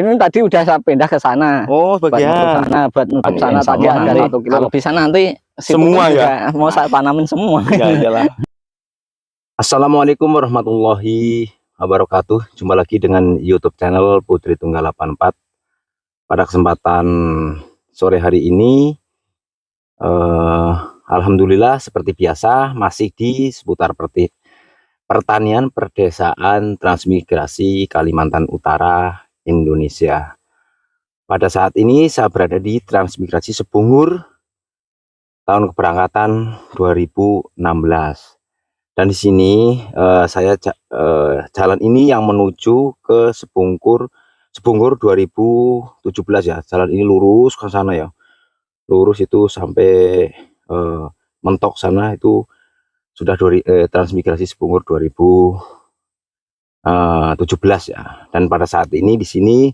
Ini tadi udah saya pindah ke sana. Oh, bagian buat nutup sana tadi ada 1 kilo. Kalau bisa nanti semua ya. Mau saya tanamin semua. Ya, iyalah. Assalamualaikum warahmatullahi wabarakatuh. Jumpa lagi dengan YouTube channel Putri Tunggal 84. Pada kesempatan sore hari ini, alhamdulillah seperti biasa masih di seputar pertanian perdesaan transmigrasi Kalimantan Utara, Indonesia. Pada saat ini saya berada di transmigrasi Sebungur tahun keberangkatan 2016. Dan di sini jalan ini yang menuju ke Sebungur 2017 ya. Jalan ini lurus ke sana ya. Lurus itu sampai mentok sana itu sudah transmigrasi Sebungur 2017 ya. Dan pada saat ini di sini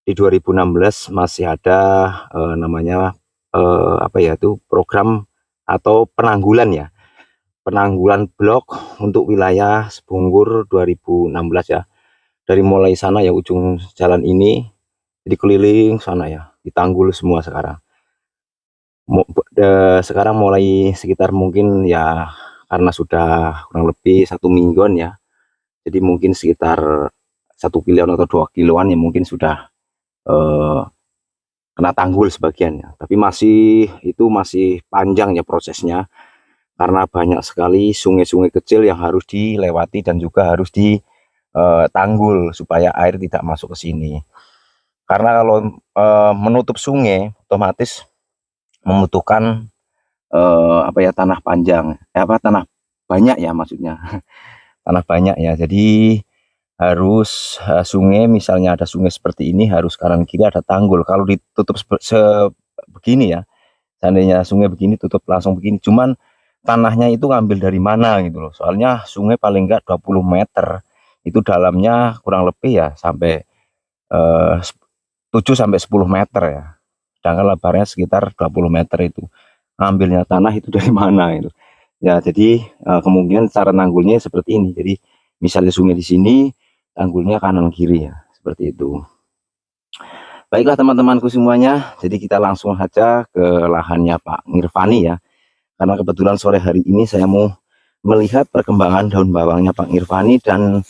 di 2016 masih ada namanya program atau penanggulan ya. Penanggulan blok untuk wilayah Sebungur 2016 ya. Dari mulai sana ya ujung jalan ini jadi keliling sana ya, ditanggul semua sekarang. Sekarang mulai sekitar mungkin ya karena sudah kurang lebih 1 mingguan ya. Jadi mungkin sekitar 1 kiloan atau 2 kiloan ya mungkin sudah kena tanggul sebagiannya. Tapi masih panjang ya prosesnya. Karena banyak sekali sungai-sungai kecil yang harus dilewati dan juga harus ditanggul supaya air tidak masuk ke sini. Karena kalau menutup sungai otomatis membutuhkan tanah panjang, tanah banyak ya maksudnya, tanah banyak ya. Jadi harus sungai, misalnya ada sungai seperti ini harus kanan kiri ada tanggul. Kalau ditutup begini ya, seandainya sungai begini tutup langsung begini, cuman tanahnya itu ngambil dari mana gitu loh. Soalnya sungai paling enggak 20 meter itu dalamnya kurang lebih ya sampai 7 sampai 10 meter ya, sedangkan lebarnya sekitar 20 meter. Itu ngambilnya tanah itu dari mana itu ya. Jadi kemungkinan cara nanggulnya seperti ini. Jadi misalnya sungai di sini, tanggulnya kanan kiri ya, seperti itu. Baiklah teman-temanku semuanya, jadi kita langsung saja ke lahannya Pak Ngirfani ya. Karena kebetulan sore hari ini saya mau melihat perkembangan daun bawangnya Pak Ngirfani dan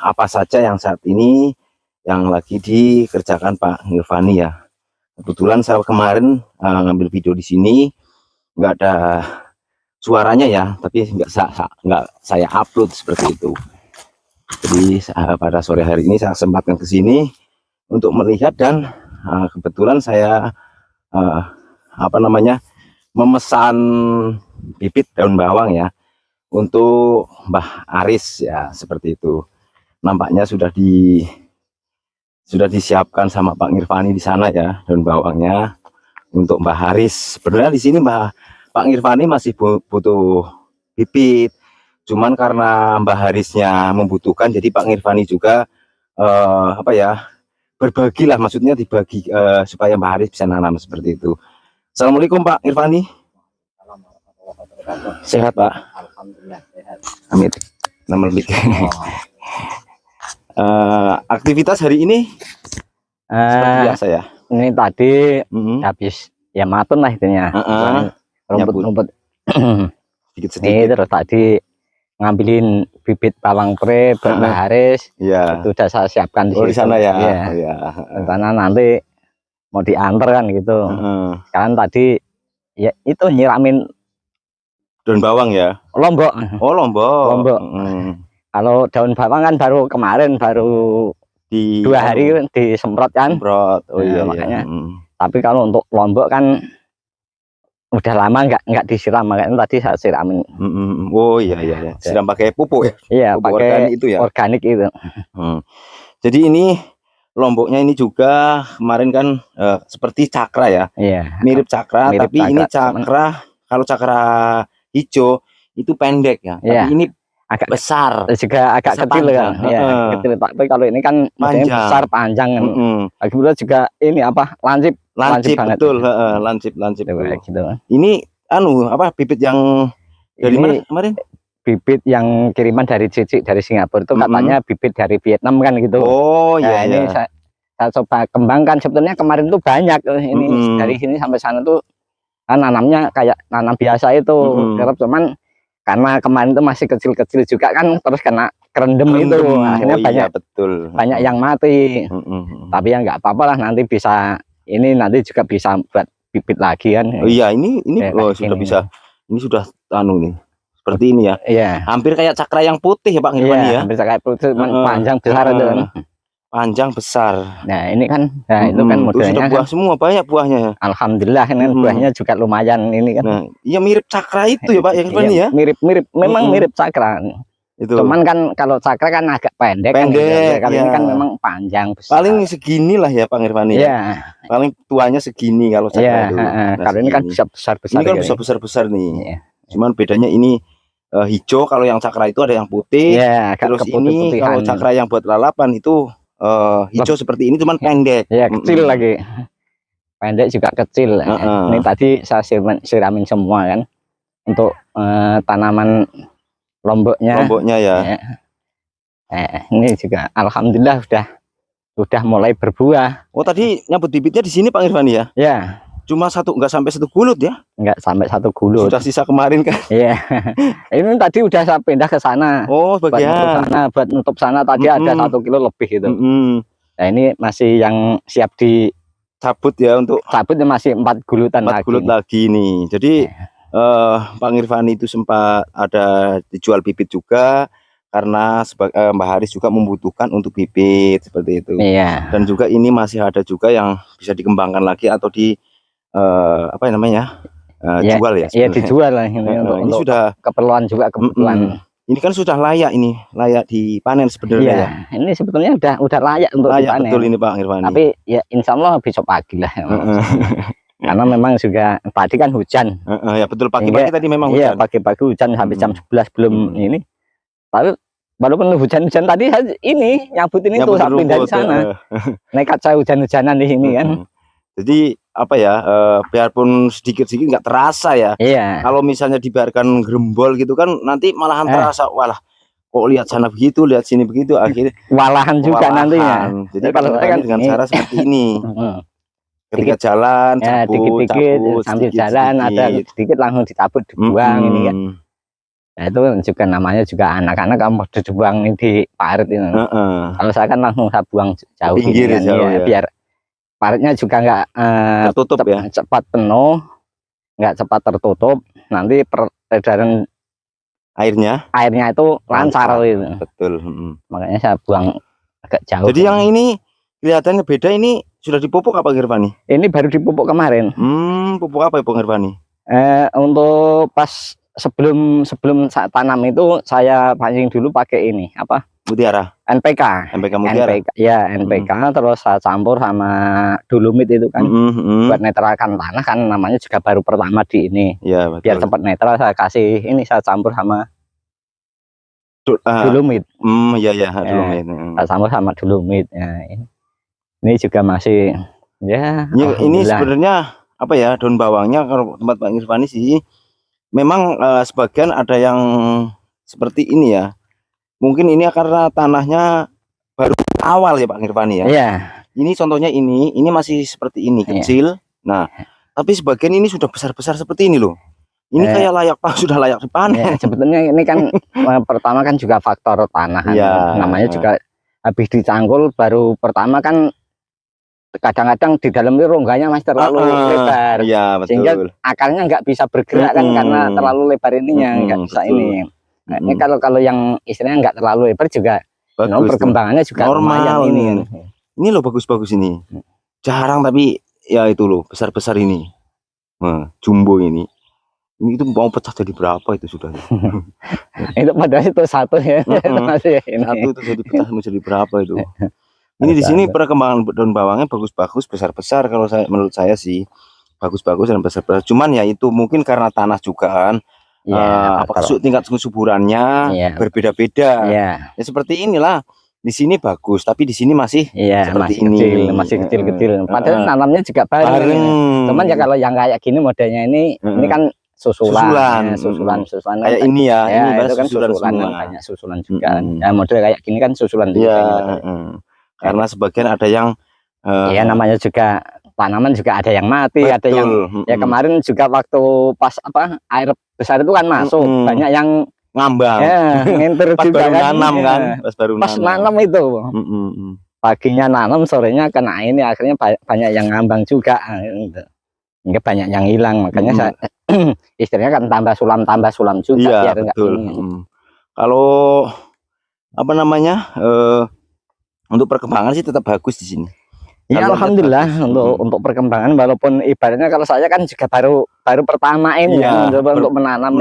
apa saja yang saat ini yang lagi dikerjakan Pak Ngirfani ya. Kebetulan saya kemarin ngambil video di sini nggak ada suaranya ya, tapi nggak saya upload seperti itu. Jadi pada sore hari ini saya sempatkan ke sini untuk melihat dan kebetulan saya memesan bibit daun bawang ya untuk Mbah Aris ya, seperti itu. Nampaknya sudah disiapkan sama Pak Ngirfani di sana ya daun bawangnya untuk Mbah Aris. Sebenarnya di sini Pak Ngirfani masih butuh bibit, cuman karena Mbah Arisnya membutuhkan, jadi Pak Ngirfani juga berbagilah, maksudnya dibagi supaya Mbah Aris bisa nanam seperti itu. Assalamualaikum Pak Ngirfani. Sehat Pak? Alhamdulillah sehat. Amin. Aktivitas hari ini seperti biasa ya. Ini tadi habis ya matun lah itunya. Rumput-rumput sedikit-sedikit. Ini terus tadi ngambilin bibit bawang pre buat Mbah Haris. Ya. Itu udah saya siapkan di sana ya. Iya. Oh, ya. Karena nanti mau diantar kan gitu. Sekarang tadi ya itu nyiramin daun bawang ya. Lombok. Oh, Lombok. Kalau daun bawang kan baru kemarin, baru di 2 hari disemprot kan. Oh iya, makanya. Tapi kalau untuk Lombok kan udah lama nggak disiram, makanya tadi saya siramin. Oh iya. Siram pakai pupuk ya? Iya, pupuk pakai organik itu ya. Organik itu. Jadi ini Lomboknya ini juga kemarin kan seperti cakra ya. Iya. Mirip cakra, tapi ini cakra. Kalau cakra hijau itu pendek ya. Tapi ini agak besar, juga agak kecil kan. Iya, kecil. Tapi kalau ini kan besar panjang kan. Kemudian juga ini lancip banget. Betul, lancip gitu. Ini bibit yang dari mana kemarin? bibit yang kiriman dari Cici dari Singapura itu katanya bibit dari Vietnam kan gitu. Oh nah, iya. Ini saya coba kembangkan. Sebetulnya kemarin tuh banyak ini dari sini sampai sana tuh kan nanamnya kayak nanam biasa itu, cuman karena kemarin tuh masih kecil-kecil juga kan, terus kena kerendam itu, akhirnya banyak banyak yang mati. Tapi ya nggak apa-apa lah, nanti bisa ini nanti juga bisa buat bibit lagi kan. Oh iya, ini sudah bisa. Ini sudah nih seperti ini ya. Iya. Hampir kayak cakra yang putih ya Pak Irfan ya. Hampir kayak putih, panjang besar itu kan. Panjang besar. Nah ini kan, itu kan modelnya sudah buah kan, semua banyak buahnya. Alhamdulillah ini buahnya juga lumayan ini kan. Nah, iya mirip cakra itu ya Pak Irfan ya. Mirip-mirip, memang mirip cakra. Itu. Cuman kan kalau cakra kan agak pendek kan, kalau ini kan memang panjang besar. Paling segini lah ya Pak Irfan ya. Paling tuanya segini kalau cakra itu. Kalau ini kan bisa besar-besar. Ini kan bisa besar-besar nih. Cuman bedanya ini hijau, kalau yang cakra itu ada yang putih. Terus ini kalau cakra yang buat lalapan itu hijau seperti ini, cuman pendek. Kecil lagi. Pendek juga kecil. Ini tadi saya siramin semua kan untuk tanaman lomboknya ya. Ini juga alhamdulillah sudah mulai berbuah. Oh tadi nyabut bibitnya di sini Pak Irfan ya? Ya. Cuma nggak sampai 1 gulut ya? Nggak sampai 1 gulut. Sudah sisa kemarin kan? Iya. Ini tadi udah saya pindah ke sana. Oh bagian. Buat nutup sana tadi ada 1 kilo lebih itu. Nah ini masih yang siap dicabut ya, untuk cabutnya masih 4 gulutan 4 gulut lagi nih. Jadi Pak Irfan itu sempat ada dijual bibit juga, karena Mbak Haris juga membutuhkan untuk bibit seperti itu. Dan juga ini masih ada juga yang bisa dikembangkan lagi atau apa namanya jual ya. Iya dijual lah ini sudah keperluan juga kebutuhan. Ini kan sudah layak, ini layak dipanen sebenarnya ya. Ini sebetulnya udah layak untuk dipanen. Betul ini Pak Irfan. Tapi ya insya Allah besok pagi lah. Karena memang juga tadi kan hujan. Ya betul, pagi-pagi tadi memang hujan. Iya pagi-pagi hujan sampai jam 11 belum ini. Tapi walaupun hujan-hujan tadi ini nyabut ini tuh sampai dari sana. Nekat saya hujan-hujanan di sini kan. Jadi apa ya, biarpun sedikit-sedikit nggak terasa ya. Kalau misalnya dibiarkan gerembol gitu kan, nanti malahan terasa, walah kok lihat sana begitu, lihat sini begitu, akhirnya walahan juga nantinya. Jadi kalau kan dengan cara seperti ini. Ketika jalan, dikit-dikit sambil jalan ada sedikit langsung dicabut dibuang ini kan. Nah itu juga namanya juga anak-anak kamu dibuang di parit ini. Kalau saya kan langsung saya buang jauh pinggir kan, ya, biar paritnya juga nggak tertutup ya, cepat penuh, nggak cepat tertutup, nanti peredaran airnya itu lancar itu. Betul. Makanya saya buang agak jauh. Jadi yang ini kelihatannya beda, ini sudah dipupuk apa Irfan? Ini baru dipupuk kemarin. Pupuk apa ya Bung Irfan? Untuk pas sebelum saya tanam itu saya pancing dulu pakai ini apa? Mutiara. NPK Mutiara. NPK terus saya campur sama dolomit itu kan. Buat netralkan tanah kan, namanya juga baru pertama di ini. Betul. Biar cepat netral saya kasih ini, saya campur sama dolomit. Dolomit. Saya campur sama dolomit. Ini juga masih ini sebenarnya apa ya, daun bawangnya kalau tempat Pak Irfan sih memang sebagian ada yang seperti ini ya. Mungkin ini karena tanahnya baru awal ya Pak Irfan ya. Ini contohnya ini masih seperti ini kecil. Nah, tapi sebagian ini sudah besar-besar seperti ini loh. Ini kayak layak sudah layak dipanen. Sebetulnya ini kan pertama kan juga faktor tanah. Namanya juga habis dicangkul baru pertama kan, kadang-kadang di dalam ini rongganya masih terlalu lebar, sehingga akarnya nggak bisa bergerak kan, karena terlalu lebar ininya nggak bisa ini. Nah, ini kalau yang istilahnya nggak terlalu lebar juga perkembangannya juga normal ini. Ini loh bagus-bagus ini, jarang tapi ya itu loh besar-besar ini, jumbo ini itu mau pecah jadi berapa itu sudah. Itu padahal itu satu ya. Satu itu jadi pecah menjadi berapa itu. Ini di sini perkembangan daun bawangnya bagus-bagus, besar-besar, kalau menurut saya sih bagus-bagus dan besar-besar. Cuman ya itu mungkin karena tanah juga kan, tingkat kesuburannya berbeda-beda. Ya seperti inilah, di sini bagus, tapi di sini masih seperti ini, masih kecil-kecil. Padahal nanamnya juga bareng. Cuman ya kalau yang kayak gini modelnya ini kan susulan, Susulan. susulan Kayak ini ya, ya, ini itu kan susulan susulan semua. kan banyak susulan juga. Mm-mm. Ya model kayak gini kan susulan juga Iya, gitu. karena sebagian ada yang Ya namanya juga tanaman juga ada yang mati, ada yang ya kemarin juga waktu pas air besar itu kan masuk, banyak yang ngambang. ya nginter Pas juga baru kan. nanam Ya. kan, pas Nanam itu. Paginya nanam, sorenya kena ini, akhirnya banyak yang ngambang juga. Hingga banyak yang hilang, makanya saya istilahnya kan tambah sulam juga. Iya, biar betul. Kalau apa namanya, untuk perkembangan sih tetap bagus di sini. Ya alhamdulillah untuk perkembangan, walaupun ibaratnya kalau saya kan juga baru pertama ini ya, untuk menanam.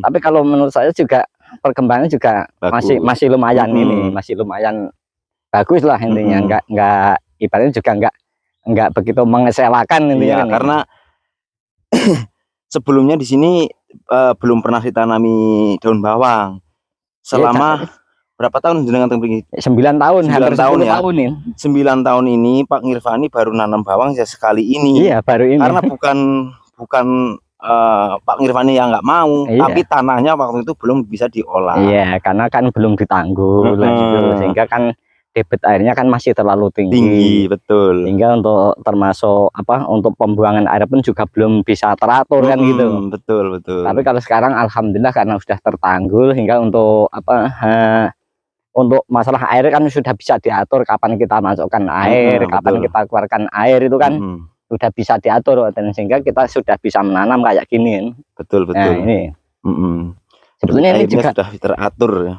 Tapi kalau menurut saya juga perkembangannya juga bagus. masih lumayan ini, masih lumayan bagus lah intinya. Enggak ibaratnya juga enggak begitu mengecewakan intinya. Iya, karena sebelumnya di sini belum pernah ditanami daun bawang selama berapa tahun jenengan tembing? 9 tahun, hampir 10 tahun ya. 9 tahun ini Pak Ngirvani baru nanam bawang ya sekali ini. Iya, baru ini. Karena bukan Pak Ngirvani yang nggak mau, tapi tanahnya waktu itu belum bisa diolah. Iya, karena kan belum ditanggul gitu, sehingga kan debit airnya kan masih terlalu tinggi. Betul. Sehingga untuk termasuk untuk pembuangan air pun juga belum bisa teratur kan gitu. Betul. Tapi kalau sekarang alhamdulillah karena sudah tertanggul, hingga untuk untuk masalah air kan sudah bisa diatur, kapan kita masukkan air, kapan kita keluarkan air, itu kan sudah bisa diatur, dan sehingga kita sudah bisa menanam kayak gini. Betul. Nah, ini sebetulnya ini juga sudah teratur ya.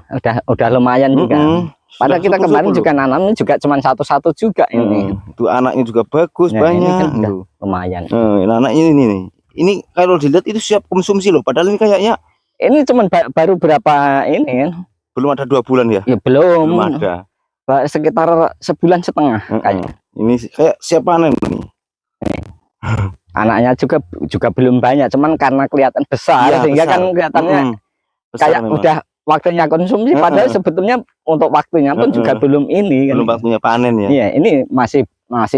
Udah lumayan juga. Padahal kita kemarin juga nanamnya juga cuma satu-satu juga ini. Itu anaknya juga bagus, banyak. Ini kan udah lumayan. Anaknya ini nih. Ini kalau dilihat itu siap konsumsi loh. Padahal ini kayaknya ini cuma baru berapa ini? Belum ada 2 bulan ya? Ya belum ada. Sekitar sebulan setengah kayaknya. Ini kayak siap panen nih. Anaknya juga belum banyak, cuman karena kelihatan besar sehingga kan kelihatannya kayak udah waktunya konsumsi, padahal sebetulnya untuk waktunya pun juga belum ini kan. Belum waktunya panen ya. Iya, ini masih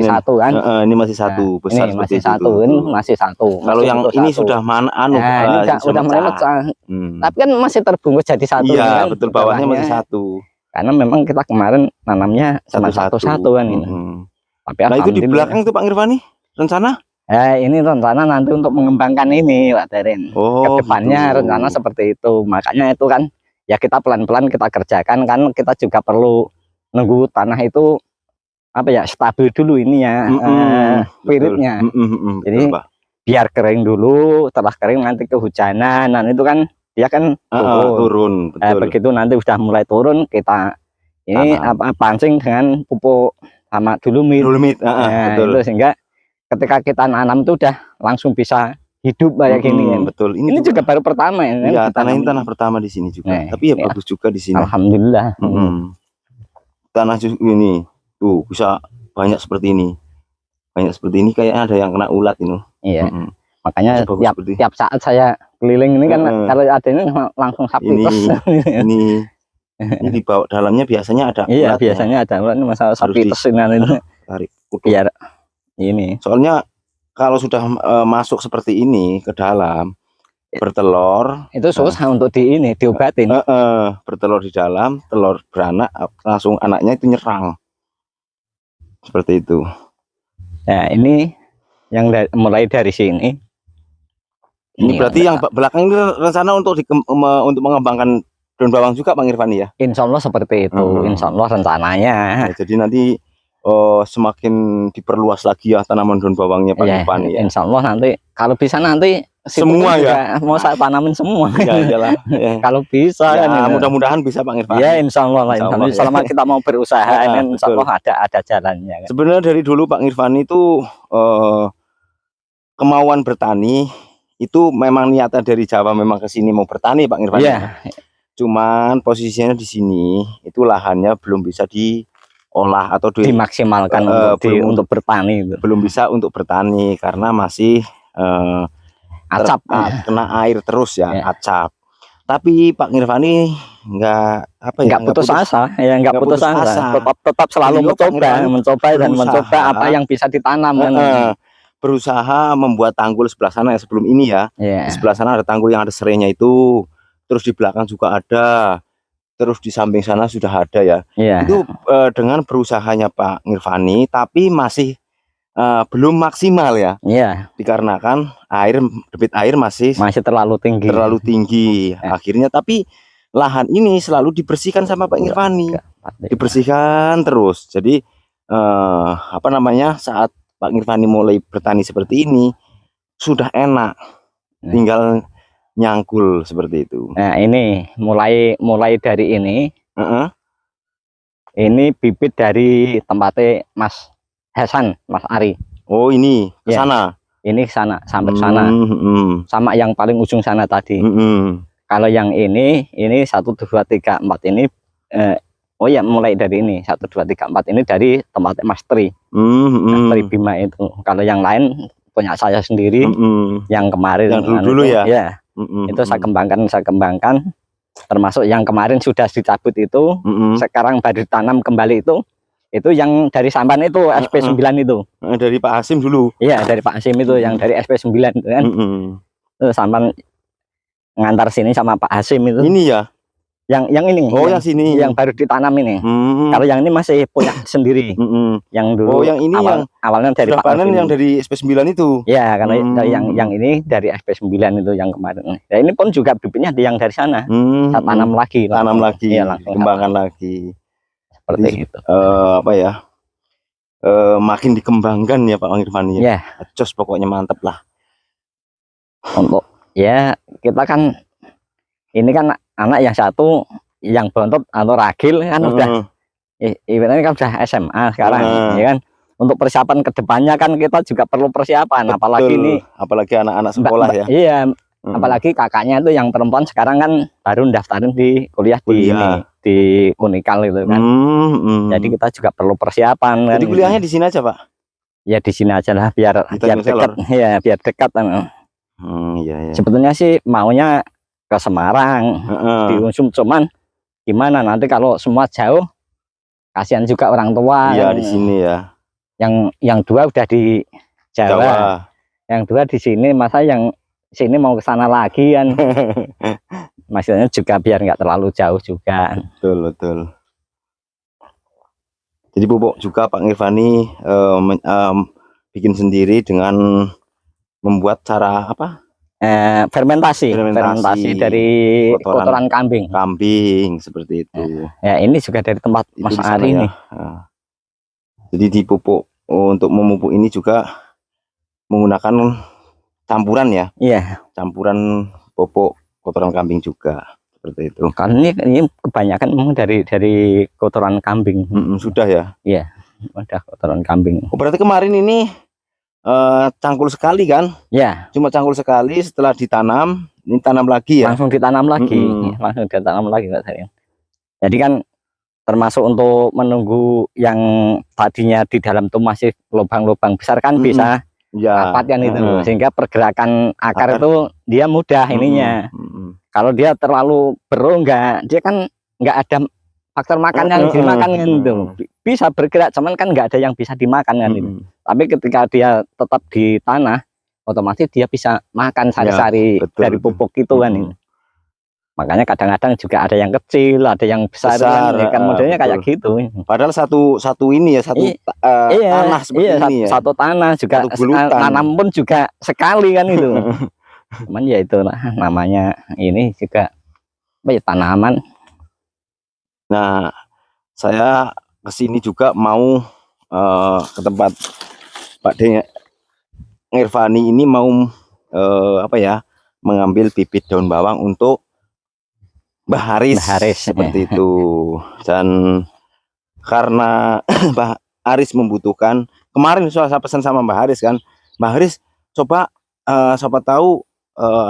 satu kan. Ini masih satu, besar ini masih satu, ini masih satu. Kalau yang ini sudah ini udah mulai mecah. Tapi kan masih terbungkus jadi satu. Iya, kan, betul, bawahnya masih satu. Karena memang kita kemarin nanamnya cuma satu-satu kan ini. Tapi nah itu di belakang tuh Pak Ngirvani rencana? Ini rencana nanti untuk mengembangkan ini Pak Terin. Kedepannya rencana seperti itu. Makanya itu kan ya kita pelan-pelan kita kerjakan, kan kita juga perlu nunggu tanah itu stabil dulu ini ya, spiritnya. Jadi biar kering dulu, setelah kering nanti kehujanan, dan itu kan dia kan turun. Begitu nanti udah mulai turun, kita ini pancing dengan pupuk sama dolomit. Itu sehingga ketika kita nanam itu udah langsung bisa hidup kayak gini kan. Betul. Ini juga baru pertama ya. Iya, tanah ini tanah pertama di sini juga. Tapi ya bagus juga di sini. Alhamdulillah. Tanah ini tuh bisa banyak seperti ini. Banyak seperti ini, kayaknya ada yang kena ulat ini. Iya. Makanya tiap saat saya keliling ini kan kalau ada ini langsung sapi ini dibawa dalamnya biasanya ada ulat. Iya, biasanya ada ulat, masalah sapi ini. Tarik. Biar ini. Soalnya kalau sudah masuk seperti ini ke dalam bertelur, itu susah untuk diobatin. Bertelur di dalam, telur beranak, langsung anaknya itu nyerang. Seperti itu. Nah, ini yang mulai dari sini. Ini berarti yang belakang ini rencana untuk mengembangkan daun bawang juga Pak Ngirvani ya? Insya Allah seperti itu. Insya Allah rencananya. Ya, jadi nanti semakin diperluas lagi ya tanaman daun bawangnya Pak Ngirvani ya. Insya Allah nanti kalau bisa nanti semua ya mau saya tanamin semua. Iyalah. Kalau bisa ya, kan mudah-mudahan bisa Pak Ngirvani. Ya Insya Allah lah. Selama kita mau berusaha Insya Allah ada jalannya kan. Sebenarnya dari dulu Pak Ngirvani itu kemauan bertani itu memang niatan dari Jawa, memang ke sini mau bertani Pak Ngirvani. Cuman posisinya di sini itu lahannya belum bisa diolah atau dimaksimalkan untuk bertani itu. Belum bisa untuk bertani karena masih acap, kena air terus ya, acap. Tapi Pak Ngirvani nggak putus asa, nggak putus asa. Tetap selalu mencoba apa yang bisa ditanam. berusaha membuat tanggul sebelah sana ya, sebelum ini ya. Iya. Di sebelah sana ada tanggul yang ada serainya itu, terus di belakang juga ada, terus di samping sana sudah ada ya. Iya. Itu dengan berusahanya Pak Ngirfani, tapi masih belum maksimal ya. Iya. Dikarenakan debit air masih terlalu tinggi. Akhirnya tapi lahan ini selalu dibersihkan sama Pak Ngirfani, dibersihkan terus. Jadi apa namanya, saat Pak Ngirfani mulai bertani seperti ini sudah enak, tinggal nyangkul seperti itu. Nah ini mulai dari ini. Ini bibit dari tempatnya Mas Hasan, Mas Ari. Oh ini ke sana. Ini ke sana, sampai sana. Sama yang paling ujung sana tadi. Kalau yang ini 1 2 3 4 ini oh ya, mulai dari ini 1 2 3 4 ini dari tempatnya Mas Tri. Mas Tri Bima itu. Kalau yang lain punya saya sendiri. Yang kemarin yang dulu ya. Itu saya kembangkan. Termasuk yang kemarin sudah dicabut itu, sekarang baru ditanam kembali itu yang dari sampan itu SP9 itu. Dari Pak Hasim dulu. Iya, dari Pak Hasim itu yang dari SP9 itu kan. Sampan ngantar sini sama Pak Hasim itu. Ini ya. Yang ini. Oh, yang sini. Yang baru ditanam ini. Kalau yang ini masih punya sendiri. Yang dulu. Oh, yang ini awalnya dari Pak Hasim. Yang dari SP9 itu. Ya, karena yang ini dari SP9 itu yang kemarin. Ya, ini pun juga bibitnya yang dari sana. Saya tanam lagi. Ya, kembangkan lagi. Seperti itu. Apa ya? Makin dikembangkan ya Pak Ngirfani. Ya. Jos, pokoknya mantep lah. Untuk ya kita kan ini kan anak yang satu yang bontot atau ragil kan udah ini kan udah SMA sekarang ya kan. Untuk persiapan kedepannya kan kita juga perlu persiapan. Betul. Apalagi anak-anak sekolah ya. Iya. Apalagi kakaknya itu yang perempuan sekarang kan baru daftarin di kuliah. Di Unikal itu kan. Jadi kita juga perlu persiapan. Jadi kuliahnya di sini aja Pak? Ya di sini aja lah biar dekat. Ya biar dekat. Iya. Sebetulnya sih maunya ke Semarang, di Unsum, cuman gimana nanti kalau semua jauh, kasihan juga orang tua. Iya di sini ya. Yang 2 udah di Jawa. Yang 2 di sini, masa yang sini mau ke sana lagi kan. Maksudnya juga biar nggak terlalu jauh juga. Betul. Jadi pupuk juga Pak Ngirfani bikin sendiri dengan membuat cara apa? Fermentasi dari kotoran kambing seperti itu. Ya ini juga dari tempat Mas Ari ini. Jadi dipupuk, untuk memupuk ini juga menggunakan campuran ya. Iya. Campuran pupuk kotoran kambing juga seperti itu. Kan ini kebanyakan memang dari kotoran kambing. Sudah ya. Iya. Udah kotoran kambing. Oh, berarti kemarin ini cangkul sekali kan? Ya. Cuma cangkul sekali, setelah ditanam, ini tanam lagi ya? Langsung ditanam lagi. Langsung ditanam lagi Pak Sari. Jadi kan termasuk untuk menunggu yang tadinya di dalam itu masih lubang-lubang besar kan bisa rapat kan itu. Sehingga pergerakan akar itu dia mudah ininya. Kalau dia terlalu berongga, dia kan nggak ada faktor makan yang dimakan kan itu. Bisa bergerak, cuman kan nggak ada yang bisa dimakan kan itu. Tapi ketika dia tetap di tanah, otomatis dia bisa makan sari-sari dari pupuk itu kan ini. Makanya kadang-kadang juga ada yang kecil, ada yang besar kan modelnya kayak gitu. Padahal satu ini ya, tanah seperti ini ya. Satu tanah juga, tanam pun juga sekali kan itu. Cuman ya itu namanya ini juga tanaman. Nah, saya kesini juga mau ke tempat Pak Ngirfani ini mau apa ya, mengambil bibit daun bawang untuk Mbah Haris seperti itu. Dan karena Mbah Haris membutuhkan, kemarin saya pesan sama Mbah Haris kan, Mbah Haris coba siapa tahu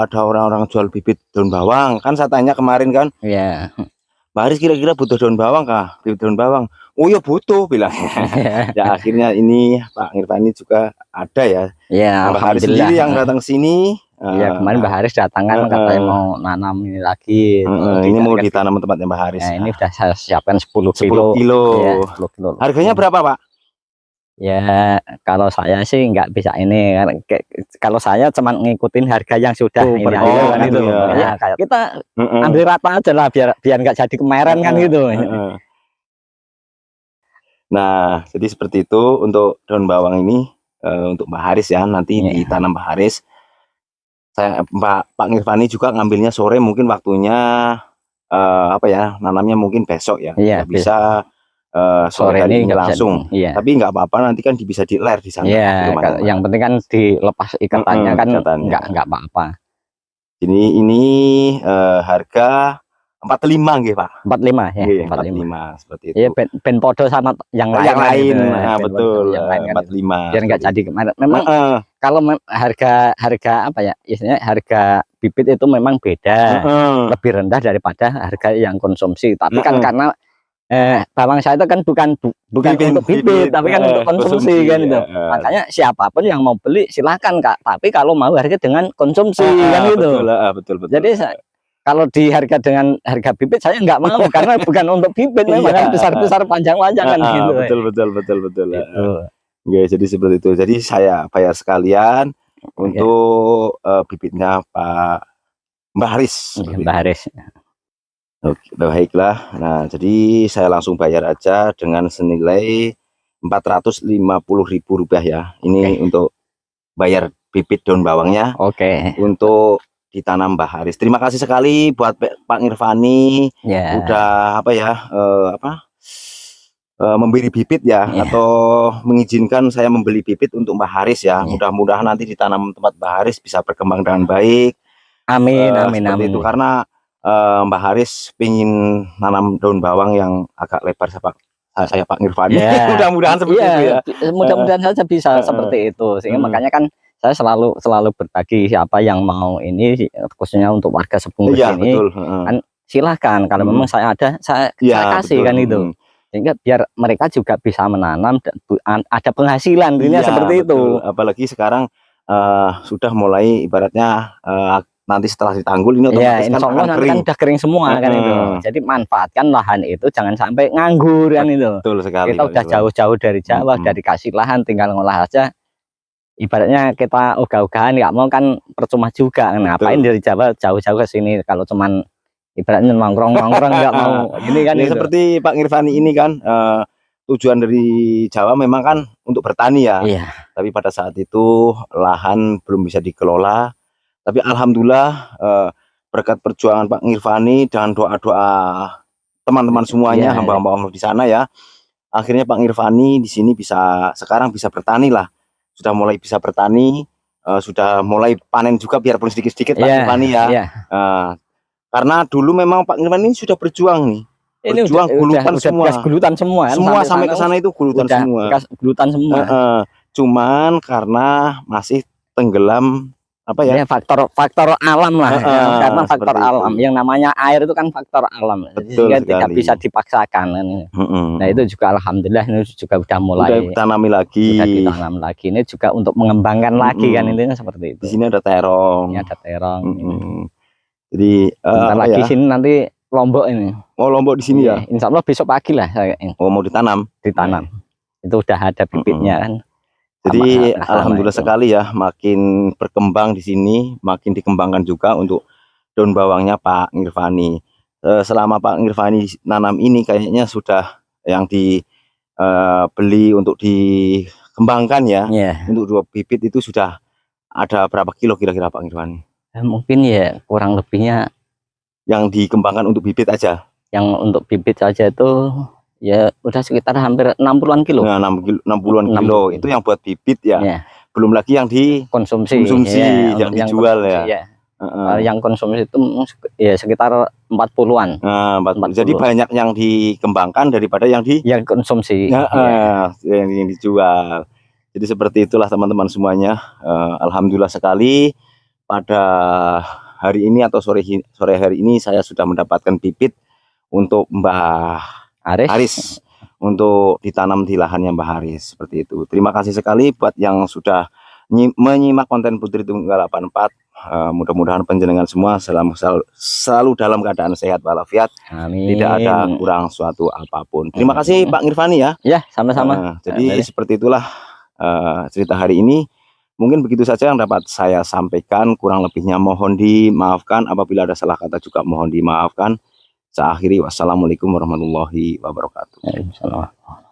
ada orang-orang jual bibit daun bawang kan, saya tanya kemarin kan. Iya. Mbah Haris kira-kira butuh daun bawang kah? Bibit daun bawang. Oh ya butuh, bilang. Ya akhirnya ini Pak Ngirfani juga ada ya. Iya. Mbah Haris sendiri yang datang sini. Iya, kemarin Mbah Haris datang kan, katanya mau nanam ini lagi. Ini mau ditanam tempatnya Mbah Haris. Nah, ini udah saya siapkan 10 kilo. 10 kilo. Ya, 10 kilo. Harganya berapa Pak? Ya kalau saya sih nggak bisa ini kan. Kalau saya cuma ngikutin harga yang sudah Oh, ini per aja ton kan gitu itu. ya. Ya, kayak kita Heeh. ambil rata aja lah biar nggak jadi kemarin kan gitu. Heeh. Nah, jadi seperti itu untuk daun bawang ini untuk Mbak Haris ya, nanti Iya. ditanam Mbak Haris. Saya Pak Nirvani juga ngambilnya sore, mungkin waktunya apa ya, nanamnya mungkin besok ya, Iya, nggak bisa sore sore hari ini ini nggak bisa. langsung. Iya. Tapi nggak apa-apa, nanti kan bisa diler di sana Iya, di rumahnya Mbak. yang penting kan dilepas ikatannya kan ikatannya. nggak apa-apa. Ini harga 45 nggih, Pak. 45 ya, Nggih, 45. 45 seperti itu. Iya, ben podo sama yang lain Yang kan lain, gitu. nah, Ben podo betul, sama yang lain kan gitu. 45 Biar nggak seperti jadi kemarin. Memang heeh. kalau harga apa ya, istilahnya harga bibit itu memang beda, lebih rendah daripada harga yang konsumsi. Tapi kan karena bawang saya itu kan bukan untuk bibit, tapi kan untuk konsumsi kan itu. Makanya siapapun yang mau beli silakan Kak. Tapi kalau mau harga dengan konsumsi kan gitu. Betul. Jadi kalau di harga dengan harga bibit saya nggak mau karena bukan untuk bibit, memang kan besar-besar panjang-panjang kan gitu. Betul. Gitu. Ya, jadi seperti itu. Jadi saya bayar sekalian untuk bibitnya Mbak Haris. Mbak Haris. Oke, baiklah. Nah, jadi saya langsung bayar aja dengan senilai Rp450.000 ya. Ini untuk bayar bibit daun bawangnya. Oke. Untuk ditanam Mbak Haris. Terima kasih sekali buat Pak Nirvani. Ya. Udah apa ya? Memberi bibit ya, atau mengizinkan saya membeli bibit untuk Mbak Haris ya. Mudah-mudahan nanti ditanam tempat Mbak Haris bisa berkembang dengan baik. Amin. Seperti itu, karena Mbak Haris pingin nanam daun bawang yang agak lebar saya Pak Nirvani. Mudah-mudahan seperti itu ya. Mudah-mudahan saja bisa seperti itu. Sehingga makanya kan saya selalu berbagi, siapa yang mau ini khususnya untuk warga Sebungkes ini. Betul. Kan silahkan, kalau memang saya ada saya kasih kan itu. Sehingga biar mereka juga bisa menanam dan ada penghasilan, intinya seperti itu. Apalagi sekarang sudah mulai ibaratnya nanti setelah ditanggul ini otomatis insya Allah nanti kering. kan udah kering semua kan itu. Jadi manfaatkan lahan itu, jangan sampai nganggur kan itu. Betul sekali. Kita udah jauh-jauh dari Jawa, udah dikasih lahan, tinggal ngolah aja. Ibaratnya kita ogah-ogahan nggak mau kan percuma juga. Ngapain dari Jawa jauh-jauh ke sini kalau cuman ibaratnya nongkrong nggak mau ini kan. Seperti Pak Nirvani ini kan tujuan dari Jawa memang kan untuk bertani ya. Tapi pada saat itu lahan belum bisa dikelola. Tapi alhamdulillah berkat perjuangan Pak Nirvani dan doa-doa teman-teman semuanya, hamba-hamba Allah di sana ya. Akhirnya Pak Nirvani di sini sekarang bisa bertani lah. Sudah mulai bisa bertani, sudah mulai panen juga biarpun sedikit-sedikit Pak Nirvani ya. Karena dulu memang Pak Nirvani ini sudah berjuang nih. Berjuang gulutan semua. Semua sampai ke sana itu gulutan semua. Cuman karena masih tenggelam apa ya? Faktor alam lah. Karena faktor alam yang namanya air itu kan faktor alam. Sehingga tidak bisa dipaksakan. Nah, itu juga alhamdulillah ini juga udah mulai ditanami lagi. Sudah ditanam lagi. Ini juga untuk mengembangkan lagi kan, intinya seperti itu. Di sini ada terong. Ini ada terong. Jadi lagi sini nanti Lombok ini. Oh, Lombok di sini ya. Insya Allah besok pagi lah saya ini. Oh, mau ditanam. Itu udah ada bibitnya kan. Jadi alhamdulillah sekali ya, makin berkembang di sini, makin dikembangkan juga untuk daun bawangnya Pak Nirvani. Selama Pak Nirvani nanam ini kayaknya sudah yang dibeli untuk dikembangkan ya. Untuk 2 bibit itu sudah ada berapa kilo kira-kira Pak Nirvani? Mungkin ya kurang lebihnya yang dikembangkan untuk bibit aja. Yang untuk bibit saja itu ya udah sekitar hampir 60-an kilo. Nah, 60-an kilo itu yang buat bibit ya. Belum lagi yang dikonsumsi yang dijual ya. Yang konsumsi itu ya sekitar 40-an. Jadi banyak yang dikembangkan daripada yang konsumsi. Yang dijual. Jadi seperti itulah teman-teman semuanya. Alhamdulillah sekali pada hari ini atau sore hari ini saya sudah mendapatkan bibit untuk Mbak Haris untuk ditanam di lahannya Mbak Haris, seperti itu. Terima kasih sekali buat yang sudah menyimak konten Putri Tunggal 84. Mudah-mudahan panjenengan semua selalu dalam keadaan sehat walafiat, Amin. tidak ada kurang suatu apapun. Terima kasih Pak Ngirvani ya. Ya, sama-sama. Jadi seperti itulah cerita hari ini. Mungkin begitu saja yang dapat saya sampaikan. Kurang lebihnya mohon dimaafkan. Apabila ada salah kata juga mohon dimaafkan. Saya akhiri, wassalamualaikum warahmatullahi wabarakatuh. Waalaikumsalam.